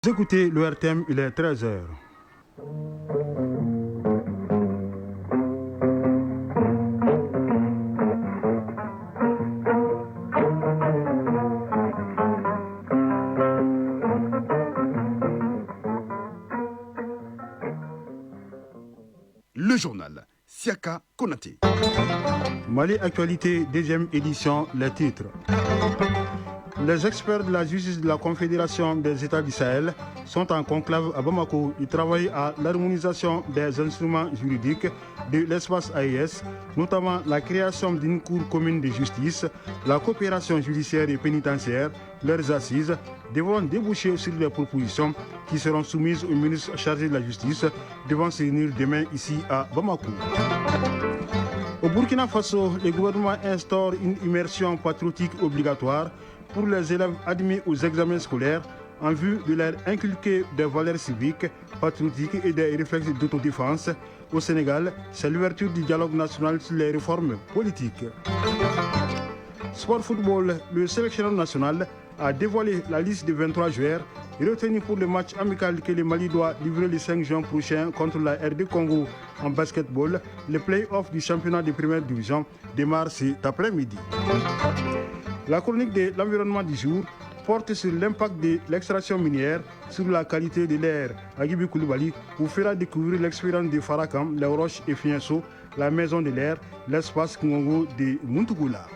Vous écoutez le RTM, il est 13h. Le journal Siaka Konaté. Mali Actualité, deuxième édition, les titres. Les experts de la justice de la Confédération des États du Sahel sont en conclave à Bamako. Ils travaillent à l'harmonisation des instruments juridiques de l'espace AES, notamment la création d'une cour commune de justice, la coopération judiciaire et pénitentiaire, leurs assises devront déboucher sur des propositions qui seront soumises au ministre chargé de la justice devant se réunir demain ici à Bamako. Au Burkina Faso, le gouvernement instaure une immersion patriotique obligatoire pour les élèves admis aux examens scolaires en vue de leur inculquer des valeurs civiques, patriotiques et des réflexes d'autodéfense. Au Sénégal, c'est l'ouverture du dialogue national sur les réformes politiques. Sport football, le sélectionneur national a dévoilé la liste de 23 joueurs retenus pour le match amical que le Mali doit livrer le 5 juin prochain contre la RD Congo en basketball. Les play-offs du championnat de première division démarrent cet après-midi. La chronique de l'environnement du jour porte sur l'impact de l'extraction minière sur la qualité de l'air. Aguibi Koulibaly vous fera découvrir l'expérience de Farakam, les Roches et Fienso, la maison de l'air, l'espace Kongo de Muntugula.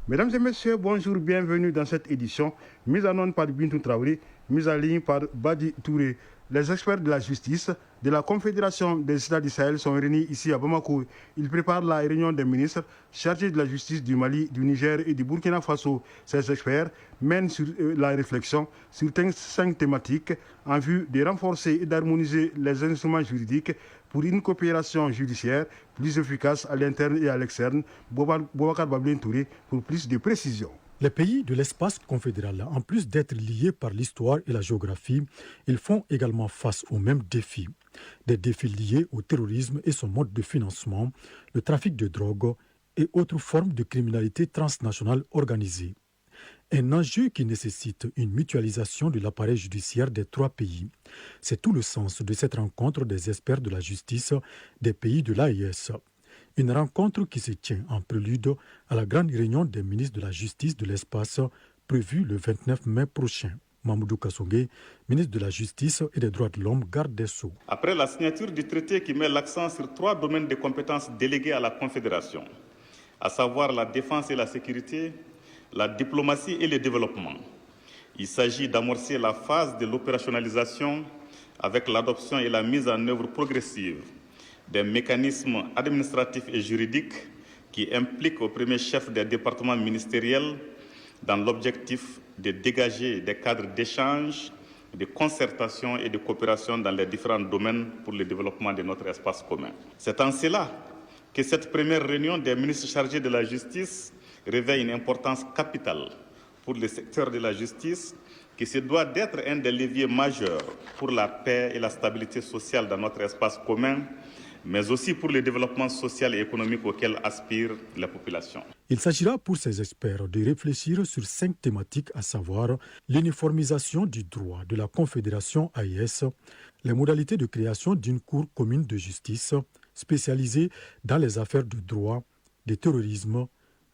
Mesdames et messieurs, bonjour, bienvenue dans cette édition. Mise en onde par Bintou Traoré, mise en ligne par Badi Touré. Les experts de la justice de la Confédération des États du Sahel sont réunis ici à Bamako. Ils préparent la réunion des ministres chargés de la justice du Mali, du Niger et du Burkina Faso. Ces experts mènent sur la réflexion sur 5 thématiques en vue de renforcer et d'harmoniser les instruments juridiques pour une coopération judiciaire plus efficace à l'interne et à l'externe. Boubacar Bablin Touré pour plus de précisions. Les pays de l'espace confédéral, en plus d'être liés par l'histoire et la géographie, ils font également face aux mêmes défis. Des défis liés au terrorisme et son mode de financement, le trafic de drogue et autres formes de criminalité transnationale organisée. Un enjeu qui nécessite une mutualisation de l'appareil judiciaire des 3 pays. C'est tout le sens de cette rencontre des experts de la justice des pays de l'AES. Une rencontre qui se tient en prélude à la grande réunion des ministres de la Justice de l'espace prévue le 29 mai prochain. Mamoudou Kassongué, ministre de la Justice et des Droits de l'Homme, garde des Sceaux. Après la signature du traité qui met l'accent sur 3 domaines de compétences délégués à la Confédération, à savoir la défense et la sécurité, la diplomatie et le développement, il s'agit d'amorcer la phase de l'opérationnalisation avec l'adoption et la mise en œuvre progressive des mécanismes administratifs et juridiques qui impliquent au premier chef des départements ministériels dans l'objectif de dégager des cadres d'échange, de concertation et de coopération dans les différents domaines pour le développement de notre espace commun. C'est en cela que cette première réunion des ministres chargés de la justice revêt une importance capitale pour le secteur de la justice qui se doit d'être un des leviers majeurs pour la paix et la stabilité sociale dans notre espace commun, mais aussi pour le développement social et économique auquel aspirent les populations. Il s'agira pour ces experts de réfléchir sur 5 thématiques, à savoir l'uniformisation du droit de la Confédération AES, les modalités de création d'une cour commune de justice spécialisée dans les affaires de droit, de terrorisme,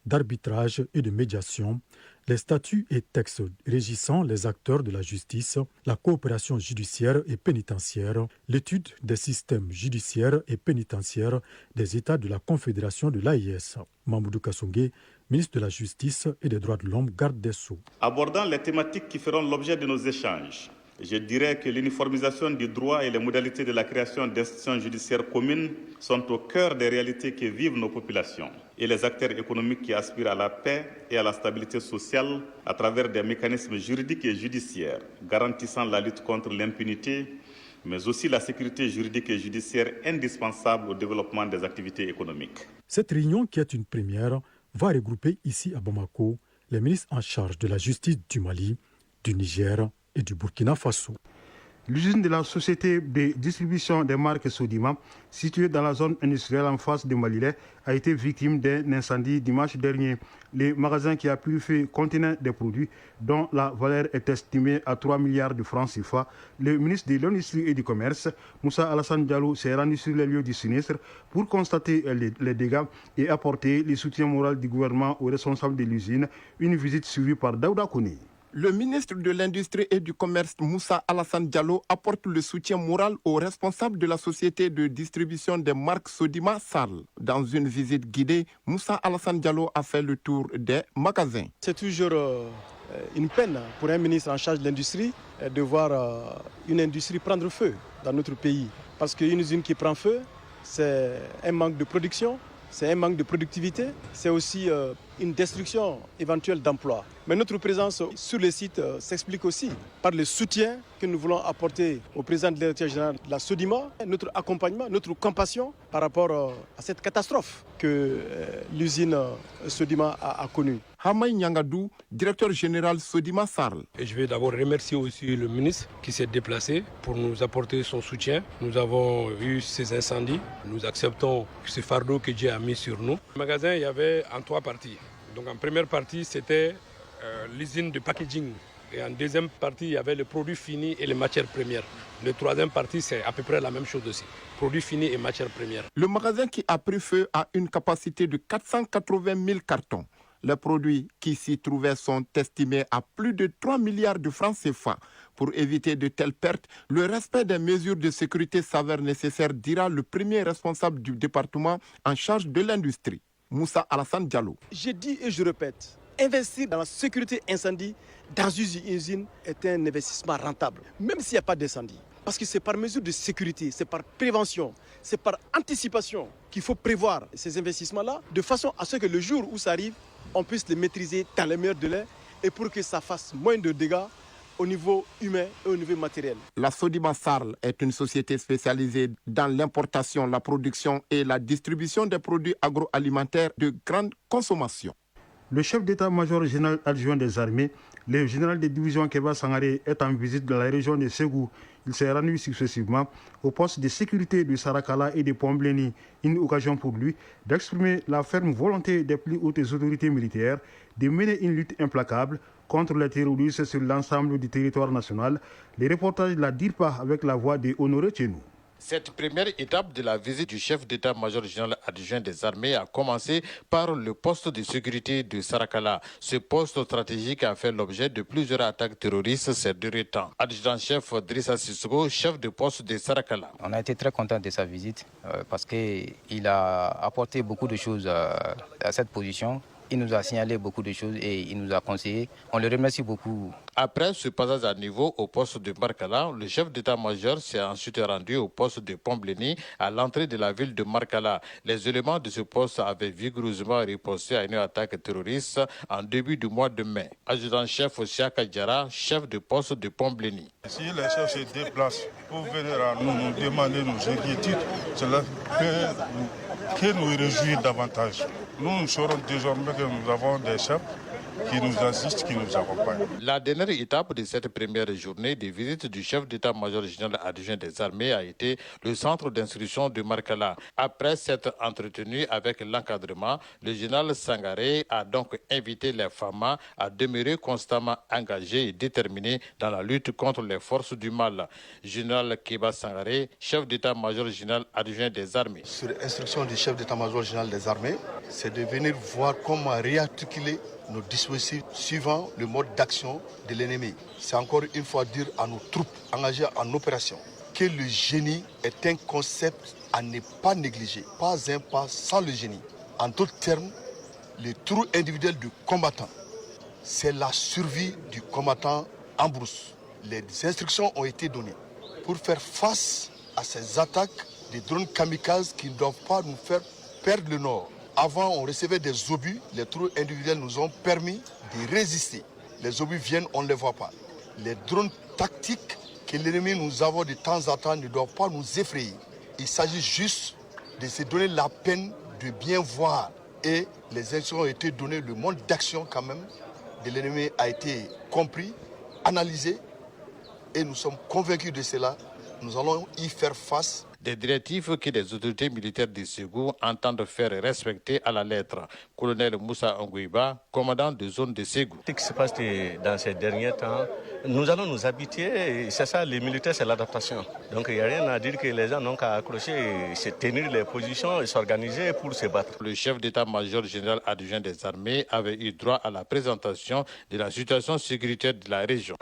d'arbitrage et de médiation, les statuts et textes régissant les acteurs de la justice, la coopération judiciaire et pénitentiaire, l'étude des systèmes judiciaires et pénitentiaires des États de la Confédération de l'AES. Mamoudou Kassongué, ministre de la Justice et des Droits de l'Homme, garde des Sceaux. Abordant les thématiques qui feront l'objet de nos échanges, je dirais que l'uniformisation du droit et les modalités de la création d'institutions judiciaires communes sont au cœur des réalités que vivent nos populations et les acteurs économiques qui aspirent à la paix et à la stabilité sociale à travers des mécanismes juridiques et judiciaires garantissant la lutte contre l'impunité, mais aussi la sécurité juridique et judiciaire indispensable au développement des activités économiques. Cette réunion, qui est une première, va regrouper ici à Bamako les ministres en charge de la justice du Mali, du Niger et du Burkina Faso. L'usine de la société de distribution des marques Sodima, située dans la zone industrielle en face de Malilé, a été victime d'un incendie dimanche dernier. Le magasin qui a pu faire contenait des produits dont la valeur est estimée à 3 milliards de francs CFA. Le ministre de l'Industrie et du Commerce, Moussa Alassane Diallo, s'est rendu sur les lieux du sinistre pour constater les dégâts et apporter le soutien moral du gouvernement aux responsables de l'usine. Une visite suivie par Daouda Kouni. Le ministre de l'Industrie et du Commerce, Moussa Alassane Diallo, apporte le soutien moral aux responsables de la société de distribution des marques Sodima Sarl. Dans une visite guidée, Moussa Alassane Diallo a fait le tour des magasins. C'est toujours une peine pour un ministre en charge de l'industrie de voir une industrie prendre feu dans notre pays. Parce qu'une usine qui prend feu, c'est un manque de production, c'est un manque de productivité, c'est aussi une destruction éventuelle d'emplois. Mais notre présence sur les sites s'explique aussi par le soutien que nous voulons apporter au président de l'État général de la Sodima, notre accompagnement, notre compassion par rapport à cette catastrophe que l'usine Sodima a connue. Hamaï Nyangadou, directeur général Sodima Sarl. Et je vais d'abord remercier aussi le ministre qui s'est déplacé pour nous apporter son soutien. Nous avons eu ces incendies. Nous acceptons ce fardeau que Dieu a mis sur nous. Le magasin, il y avait en 3 parties. Donc en première partie, c'était l'usine de packaging. Et en deuxième partie, il y avait les produits finis et les matières premières. La troisième partie, c'est à peu près la même chose aussi. Produits finis et matières premières. Le magasin qui a pris feu a une capacité de 480 000 cartons. Les produits qui s'y trouvaient sont estimés à plus de 3 milliards de francs CFA. Pour éviter de telles pertes, le respect des mesures de sécurité s'avère nécessaire, dira le premier responsable du département en charge de l'industrie, Moussa Alassane Diallo. Je dis et je répète, investir dans la sécurité incendie dans une usine est un investissement rentable, même s'il n'y a pas d'incendie. Parce que c'est par mesure de sécurité, c'est par prévention, c'est par anticipation qu'il faut prévoir ces investissements-là, de façon à ce que le jour où ça arrive, on puisse les maîtriser dans les meilleurs délais et pour que ça fasse moins de dégâts au niveau humain et au niveau matériel. La Sodima Sarl est une société spécialisée dans l'importation, la production et la distribution des produits agroalimentaires de grande consommation. Le chef d'état-major général adjoint des armées, le général de division Keba Sangaré, est en visite dans la région de Ségou. Il s'est rendu successivement au poste de sécurité de Sarakala et de Pombleni, une occasion pour lui d'exprimer la ferme volonté des plus hautes autorités militaires de mener une lutte implacable contre les terroristes sur l'ensemble du territoire national. Les reportages de la DIRPA avec la voix de Honoré Tchenou. Cette première étape de la visite du chef d'état-major général adjoint des armées a commencé par le poste de sécurité de Sarakala. Ce poste stratégique a fait l'objet de plusieurs attaques terroristes ces derniers temps. Adjudant-chef Drissa Sissoko, chef de poste de Sarakala. On a été très content de sa visite parce qu'il a apporté beaucoup de choses à cette position. Il nous a signalé beaucoup de choses et il nous a conseillé. On le remercie beaucoup. Après ce passage à niveau au poste de Markala, le chef d'état-major s'est ensuite rendu au poste de Pombleni à l'entrée de la ville de Markala. Les éléments de ce poste avaient vigoureusement riposté à une attaque terroriste en début du mois de mai. Adjudant-chef Siaka Diara, chef de poste de Pombleni. Si les chefs se déplacent pour venir à nous demander nos inquiétudes, cela peut nous réjouir davantage. Nous saurons désormais que nous avons des chefs qui nous assistent, qui nous accompagnent. La dernière étape de cette première journée de visite du chef d'état-major général adjoint des armées a été le centre d'instruction de Markala. Après s'être entretenu avec l'encadrement, le général Sangaré a donc invité les FAMA à demeurer constamment engagés et déterminés dans la lutte contre les forces du mal. Général Keba Sangaré, chef d'état-major général adjoint des armées. Sur instruction du chef d'état-major général des armées, c'est de venir voir comment réarticuler nos dispositifs suivant le mode d'action de l'ennemi. C'est encore une fois dire à nos troupes engagées en opération que le génie est un concept à ne pas négliger. Pas un pas sans le génie. En d'autres termes, le trou individuel du combattant, c'est la survie du combattant en brousse. Les instructions ont été données pour faire face à ces attaques des drones kamikazes qui ne doivent pas nous faire perdre le nord. Avant, on recevait des obus. Les trous individuels nous ont permis de résister. Les obus viennent, on ne les voit pas. Les drones tactiques que l'ennemi nous avons de temps en temps ne doivent pas nous effrayer. Il s'agit juste de se donner la peine de bien voir. Et les instructions ont été données, le mode d'action quand même de l'ennemi a été compris, analysé et nous sommes convaincus de cela. Nous allons y faire face. Des directives que les autorités militaires de Ségou entendent faire respecter à la lettre. Colonel Moussa Angouiba, commandant de zone de Ségou. Ce qui se passe dans ces derniers temps, nous allons nous habituer. C'est ça, les militaires, c'est l'adaptation. Donc il n'y a rien à dire que les gens n'ont qu'à accrocher, se tenir les positions et s'organiser pour se battre. Le chef d'état-major général adjoint des armées avait eu droit à la présentation de la situation sécuritaire de la région.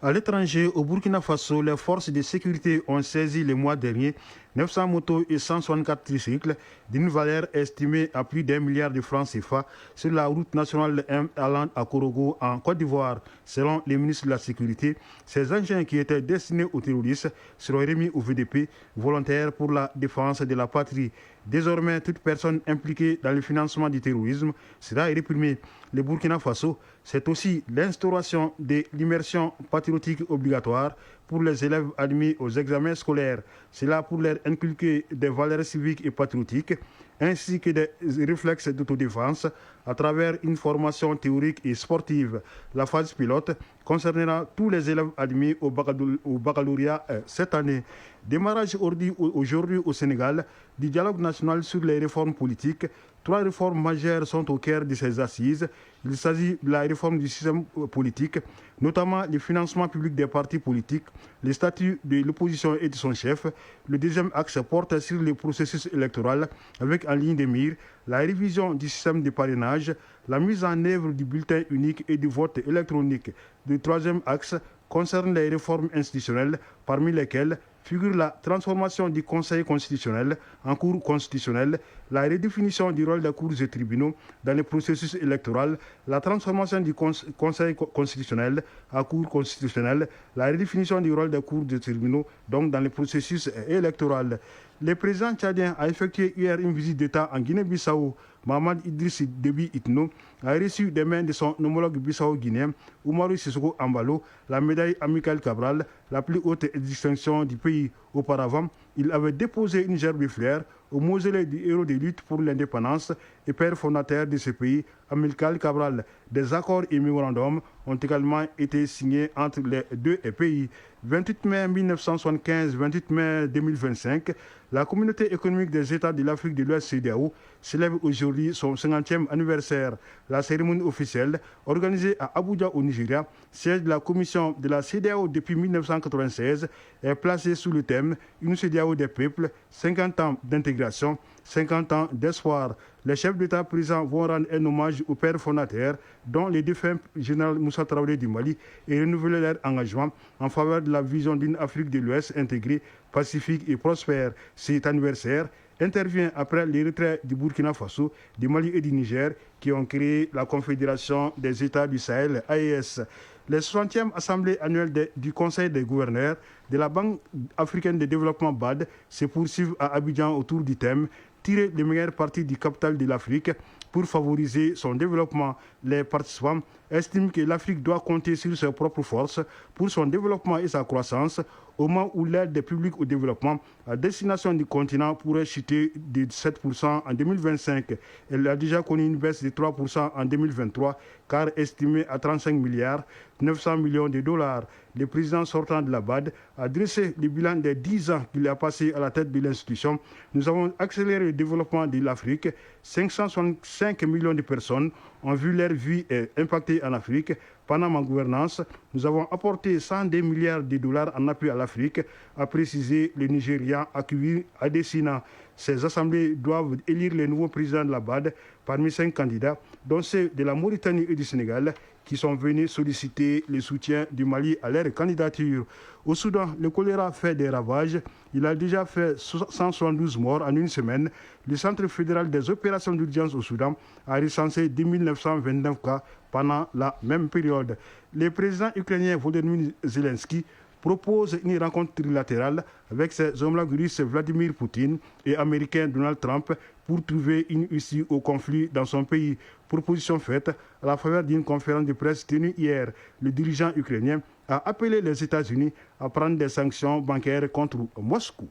À l'étranger, au Burkina Faso, les forces de sécurité ont saisi le mois dernier 900 motos et 164 tricycles d'une valeur estimée à plus d'1 milliard de francs CFA sur la route nationale M allant à Korogo en Côte d'Ivoire. Selon les ministres de la Sécurité, ces engins qui étaient destinés aux terroristes seront remis au VDP, volontaires pour la défense de la patrie. Désormais, toute personne impliquée dans le financement du terrorisme sera réprimée. Le Burkina Faso, c'est aussi l'instauration de l'immersion patriotique obligatoire pour les élèves admis aux examens scolaires. C'est là pour leur inculquer des valeurs civiques et patriotiques, ainsi que des réflexes d'autodéfense à travers une formation théorique et sportive. La phase pilote concernera tous les élèves admis au baccalauréat cette année. Démarrage aujourd'hui au Sénégal du dialogue national sur les réformes politiques. 3 réformes majeures sont au cœur de ces assises. Il s'agit de la réforme du système politique, notamment le financement public des partis politiques, le statut de l'opposition et de son chef. Le deuxième axe porte sur le processus électoral avec en ligne de mire la révision du système de parrainage, la mise en œuvre du bulletin unique et du vote électronique. Le troisième axe concerne les réformes institutionnelles, parmi lesquelles figure la transformation du Conseil constitutionnel en Cour constitutionnelle, la redéfinition du rôle des cours et tribunaux dans le processus électoral, la transformation du Conseil constitutionnel en Cour constitutionnelle, la redéfinition du rôle des cours et tribunaux donc dans le processus électoral. Le président tchadien a effectué hier une visite d'État en Guinée-Bissau. Mohamed Idriss Déby Itno a reçu des mains de son homologue bissau-guinéen, Oumarou Sissoko Ambalo, la médaille Amical Cabral, la plus haute distinction du pays. Auparavant, il avait déposé une gerbe de fleurs au mausolée du héros de lutte pour l'indépendance et père fondateur de ce pays, Amilcar Cabral. Des accords et mémorandums ont également été signés entre les deux pays. 28 mai 1975, 28 mai 2025, la Communauté économique des États de l'Afrique de l'Ouest CEDEAO célèbre aujourd'hui son 50e anniversaire. La cérémonie officielle, organisée à Abuja au Nigeria, siège de la commission de la CEDEAO depuis 1996, est placée sous le thème « Une CEDEAO des peuples, 50 ans d'intégration, 50 ans d'espoir ». Les chefs d'État présents vont rendre un hommage aux pères fondateurs, dont le défunt général Moussa Traoré du Mali, et renouveler leur engagement en faveur de la vision d'une Afrique de l'Ouest intégrée, pacifique et prospère. Cet anniversaire intervient après les retraits du Burkina Faso, du Mali et du Niger, qui ont créé la Confédération des États du Sahel, AES. Les 60e assemblées annuelles du Conseil des gouverneurs de la Banque africaine de développement BAD se poursuivent à Abidjan autour du thème « Tirer les meilleures parties du capital de l'Afrique pour favoriser son développement ». Les participants estiment que l'Afrique doit compter sur ses propres forces pour son développement et sa croissance, au moment où l'aide publique au développement à destination du continent pourrait chuter de 7% en 2025. Elle a déjà connu une baisse de 3% en 2023, car estimée à 35 milliards 900 millions de dollars. Le président sortant de la BAD a dressé le bilan des 10 ans qu'il a passé à la tête de l'institution. Nous avons accéléré le développement de l'Afrique. 565 millions de personnes ont vu leur vie impactée en Afrique. Pendant ma gouvernance, nous avons apporté 102 milliards de dollars en appui à l'Afrique, a précisé le Nigérian Akubi Adesina. Ces assemblées doivent élire les nouveaux présidents de la BAD parmi 5 candidats, dont ceux de la Mauritanie et du Sénégal, qui sont venus solliciter le soutien du Mali à leur candidature. Au Soudan, le choléra fait des ravages. Il a déjà fait 172 morts en une semaine. Le Centre fédéral des opérations d'urgence au Soudan a recensé 10 929 cas pendant la même période. Le président ukrainien Volodymyr Zelensky propose une rencontre trilatérale avec ses homologues russes Vladimir Poutine et américain Donald Trump pour trouver une issue au conflit dans son pays. Proposition faite à la faveur d'une conférence de presse tenue hier. Le dirigeant ukrainien a appelé les États-Unis à prendre des sanctions bancaires contre Moscou.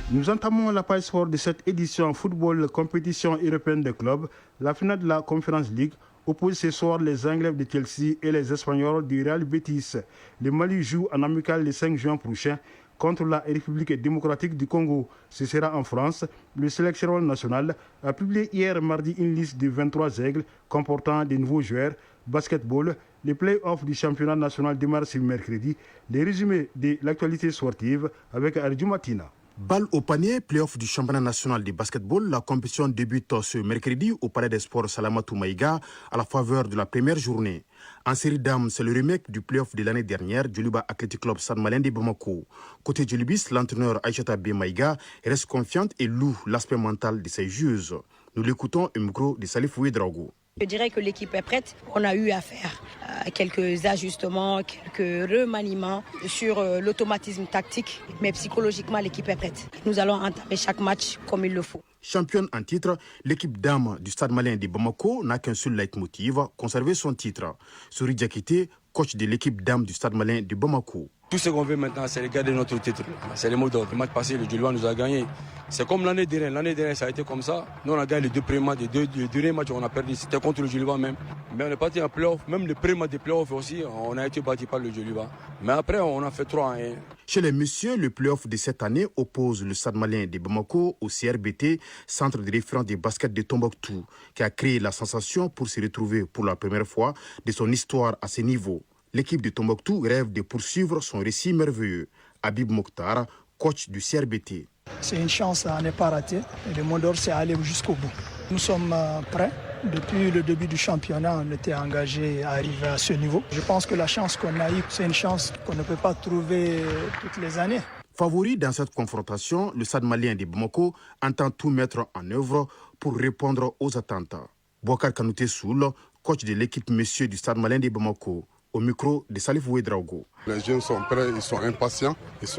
Nous entamons la page sport de cette édition football compétition européenne des clubs. La finale de la Conference League oppose ce soir les Anglais de Chelsea et les Espagnols du Real Betis. Le Mali joue en amical le 5 juin prochain contre la République démocratique du Congo. Ce sera en France. Le sélectionneur national a publié hier mardi une liste de 23 aigles comportant de nouveaux joueurs. Basketball, les play-offs du championnat national démarrent ce mercredi. Les résumés de l'actualité sportive avec Arju Matina. Balle au panier, play-off du championnat national de basketball. La compétition débute ce mercredi au Palais des Sports Salamatou Maïga à la faveur de la première journée. En série dames, c'est le remake du play-off de l'année dernière, Djoliba Athletic Club Stade Malien de Bamako. Côté Djolibis, l'entraîneur Aïchata B. Maïga reste confiante et loue l'aspect mental de ses joueuses. Nous l'écoutons au micro de Salif Ouedraogo. Je dirais que l'équipe est prête. On a eu à faire quelques ajustements, quelques remaniements sur l'automatisme tactique. Mais psychologiquement, l'équipe est prête. Nous allons entamer chaque match comme il le faut. Championne en titre, l'équipe dame du Stade Malien de Bamako n'a qu'un seul leitmotiv, conserver son titre. Souri Diakité, coach de l'équipe dame du Stade Malien de Bamako. Tout ce qu'on veut maintenant, c'est de garder notre titre. C'est le mot d'ordre. Le match passé, le Djoliba nous a gagné. C'est comme l'année dernière. L'année dernière, ça a été comme ça. Nous, on a gagné les deux premiers matchs. Les derniers matchs, on a perdu. C'était contre le Djoliba même. Mais on est parti en playoff. Même le premier match des playoffs aussi, on a été battu par le Djoliba. Mais après, on a fait 3-1. Chez les messieurs, le playoff de cette année oppose le Stade Malien de Bamako au CRBT, centre de référence de basket de Tombouctou, qui a créé la sensation pour se retrouver pour la première fois de son histoire à ce niveau. L'équipe de Tombouctou rêve de poursuivre son récit merveilleux. Habib Mokhtar, coach du CRBT. C'est une chance à ne pas rater. Et le mot d'ordre, c'est aller jusqu'au bout. Nous sommes prêts. Depuis le début du championnat, on était engagé à arriver à ce niveau. Je pense que la chance qu'on a eue, c'est une chance qu'on ne peut pas trouver toutes les années. Favori dans cette confrontation, le Stade Malien de Bamako entend tout mettre en œuvre pour répondre aux attentes. Bouakar Kanouté Soul, coach de l'équipe messieurs du Stade Malien de Bamako. Au micro de Salif Ouedraogo. Les jeunes sont prêts, ils sont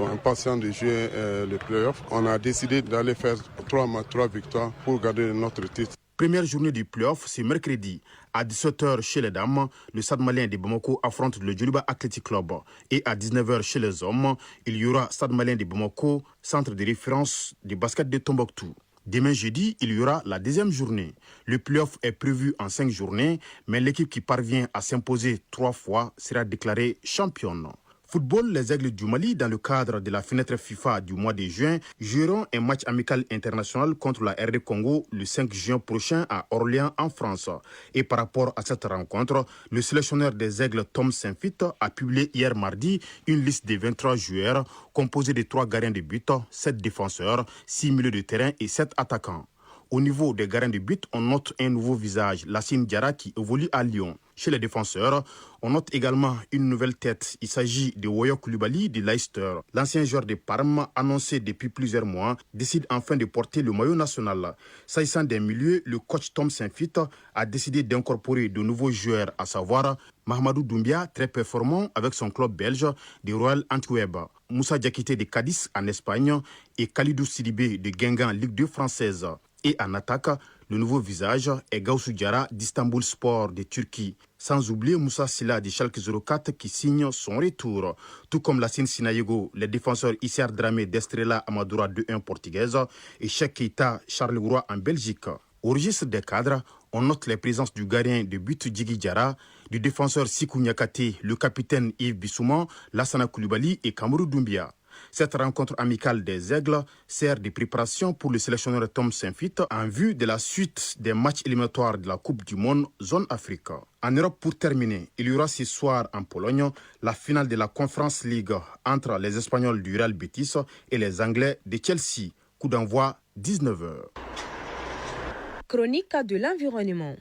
impatients de jouer le play-off. On a décidé d'aller faire 3 victoires pour garder notre titre. Première journée du play-off, c'est mercredi. À 17h chez les dames, le Stade Malien de Bamako affronte le Djoliba Athletic Club. Et à 19h chez les hommes, il y aura Stade Malien de Bamako, centre de référence du basket de Tombouctou. Demain jeudi, il y aura la deuxième journée. Le play-off est prévu en 5 journées, mais l'équipe qui parvient à s'imposer 3 fois sera déclarée championne. Football, les Aigles du Mali, dans le cadre de la fenêtre FIFA du mois de juin, joueront un match amical international contre la RD Congo le 5 juin prochain à Orléans, en France. Et par rapport à cette rencontre, le sélectionneur des Aigles, Tom Saint-Fit, a publié hier mardi une liste de 23 joueurs composée de 3 gardiens de but, 7 défenseurs, 6 milieux de terrain et 7 attaquants. Au niveau des gardiens de but, on note un nouveau visage, Lassine Diarra, qui évolue à Lyon. Chez les défenseurs, on note également une nouvelle tête. Il s'agit de Woyo Koulibaly de Leicester. L'ancien joueur de Parme, annoncé depuis plusieurs mois, décide enfin de porter le maillot national. S'agissant des milieux, le coach Tom Saint-Fit a décidé d'incorporer de nouveaux joueurs, à savoir Mahamadou Doumbia, très performant avec son club belge de Royal Antwerp, Moussa Diakité de Cadiz en Espagne et Khalidou Sidibé de Guingamp, Ligue 2 française. Et en attaque, le nouveau visage est Gaussou Diarra d'Istanbul Sport de Turquie. Sans oublier Moussa Silla de Schalke 04 qui signe son retour. Tout comme Lassine Sinayego, les défenseurs Issar Dramé d'Estrela Amadora 2-1 portugaise et Cheikh Keita Charleroi en Belgique. Au registre des cadres, on note les présences du gardien de but Djigui Diarra, du défenseur Sikou Niakate, le capitaine Yves Bissouman, Lassana Koulibaly et Kamourou Doumbia. Cette rencontre amicale des Aigles sert de préparation pour le sélectionneur Tom Saint-Fit en vue de la suite des matchs éliminatoires de la Coupe du Monde Zone Afrique. En Europe, pour terminer, il y aura ce soir en Pologne la finale de la Conference League entre les Espagnols du Real Betis et les Anglais de Chelsea. Coup d'envoi 19h. Chronique de l'environnement.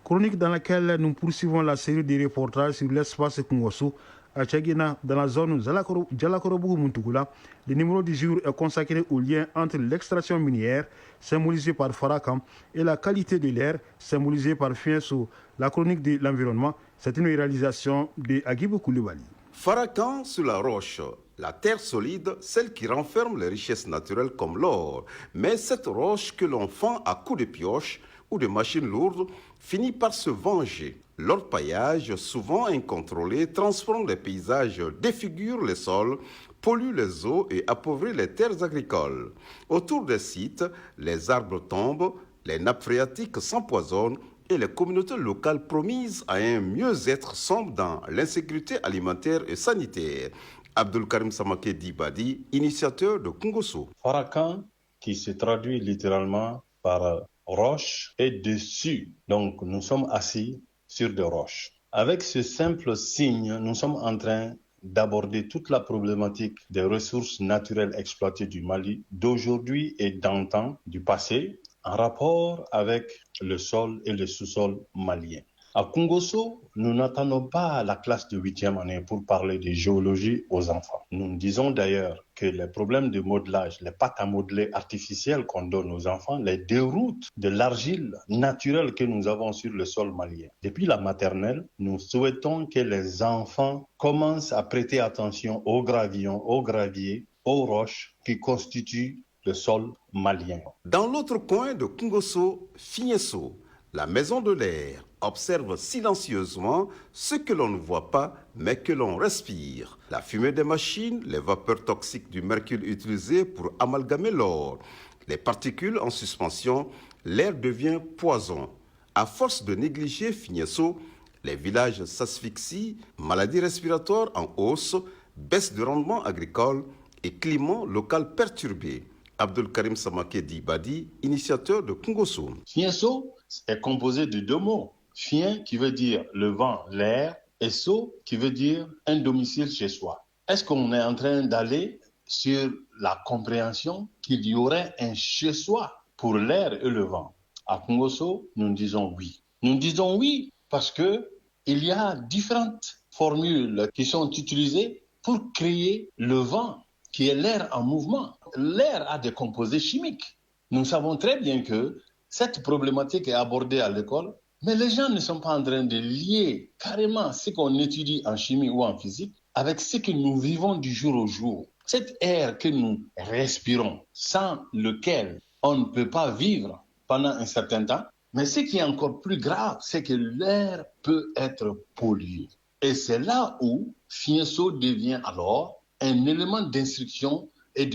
Chronique dans laquelle nous poursuivons la série de reportages sur l'espace Kungosu à Tchagina, dans la zone Jalakorobougou-Muntugula. Le numéro du jour est consacré au lien entre l'extraction minière, symbolisée par Farakam, et la qualité de l'air, symbolisée par Fienso. La chronique de l'environnement, c'est une réalisation de Agibou Koulibaly. Farakam sur la roche, la terre solide, celle qui renferme les richesses naturelles comme l'or. Mais cette roche que l'on fend à coups de pioche ou de machines lourdes finit par se venger. L'orpaillage, souvent incontrôlé, transforme les paysages, défigure les sols, pollue les eaux et appauvrit les terres agricoles. Autour des sites, les arbres tombent, les nappes phréatiques s'empoisonnent et les communautés locales promises à un mieux-être sombrent dans l'insécurité alimentaire et sanitaire. Abdul Karim Samake Dibadi, initiateur de Kungoso. Farakan, qui se traduit littéralement par roche, est dessus. Donc nous sommes assis sur des roches. Avec ce simple signe, nous sommes en train d'aborder toute la problématique des ressources naturelles exploitées du Mali d'aujourd'hui et d'antan, du passé, en rapport avec le sol et le sous-sol malien. À Kungoso, nous n'attendons pas la classe de 8e année pour parler de géologie aux enfants. Nous disons d'ailleurs que les problèmes de modelage, les pâtes à modeler artificielles qu'on donne aux enfants, les déroutent de l'argile naturelle que nous avons sur le sol malien. Depuis la maternelle, nous souhaitons que les enfants commencent à prêter attention aux gravillons, aux graviers, aux roches qui constituent le sol malien. Dans l'autre coin de Kungoso, Figneso, la maison de l'air observe silencieusement ce que l'on ne voit pas, mais que l'on respire. La fumée des machines, les vapeurs toxiques du mercure utilisé pour amalgamer l'or, les particules en suspension, l'air devient poison. À force de négliger Figneso, les villages s'asphyxient, maladies respiratoires en hausse, baisse de rendement agricole et climat local perturbé. Abdul Karim Samake Dibadi, initiateur de Kungoso. Figneso est composé de deux mots. Fien qui veut dire le vent, l'air, et so qui veut dire un domicile chez soi. Est-ce qu'on est en train d'aller sur la compréhension qu'il y aurait un chez soi pour l'air et le vent? À Kungoso, nous disons oui. Nous disons oui parce que il y a différentes formules qui sont utilisées pour créer le vent, qui est l'air en mouvement. L'air a des composés chimiques. Nous savons très bien que cette problématique est abordée à l'école, mais les gens ne sont pas en train de lier carrément ce qu'on étudie en chimie ou en physique avec ce que nous vivons du jour au jour. Cet air que nous respirons, sans lequel on ne peut pas vivre pendant un certain temps, mais ce qui est encore plus grave, c'est que l'air peut être pollué. Et c'est là où Figneso devient alors un élément d'instruction et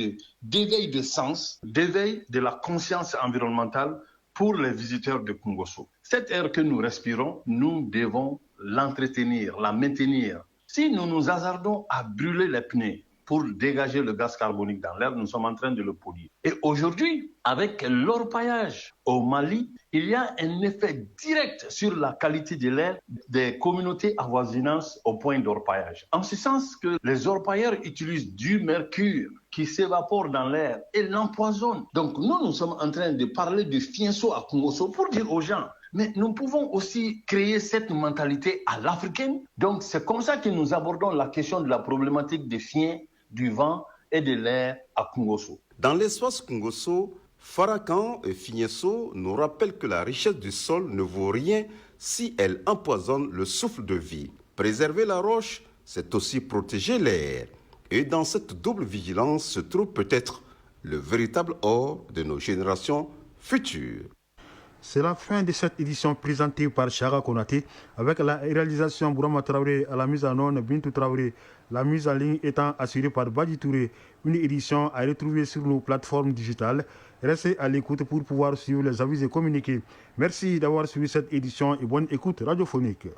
d'éveil de sens, d'éveil de la conscience environnementale pour les visiteurs de Kungoso. Cette air que nous respirons, nous devons l'entretenir, la maintenir. Si nous nous hasardons à brûler les pneus pour dégager le gaz carbonique dans l'air, nous sommes en train de le polluer. Et aujourd'hui, avec l'orpaillage au Mali, il y a un effet direct sur la qualité de l'air des communautés avoisinantes au point d'orpaillage. En ce sens que les orpailleurs utilisent du mercure qui s'évapore dans l'air et l'empoisonne. Donc nous sommes en train de parler de Figneso à Kungoso pour dire aux gens, mais nous pouvons aussi créer cette mentalité à l'africaine. Donc c'est comme ça que nous abordons la question de la problématique des fiens, du vent et de l'air à Kungoso. Dans l'espace Kungoso, Farakan et Figneso nous rappellent que la richesse du sol ne vaut rien si elle empoisonne le souffle de vie. Préserver la roche, c'est aussi protéger l'air. Et dans cette double vigilance se trouve peut-être le véritable or de nos générations futures. C'est la fin de cette édition présentée par Chara Konaté avec la réalisation Bourama Traoré à la mise en onde Bintou Traoré, la mise en ligne étant assurée par Badi Touré. Une édition à retrouver sur nos plateformes digitales. Restez à l'écoute pour pouvoir suivre les avis et communiquer. Merci d'avoir suivi cette édition et bonne écoute radiophonique.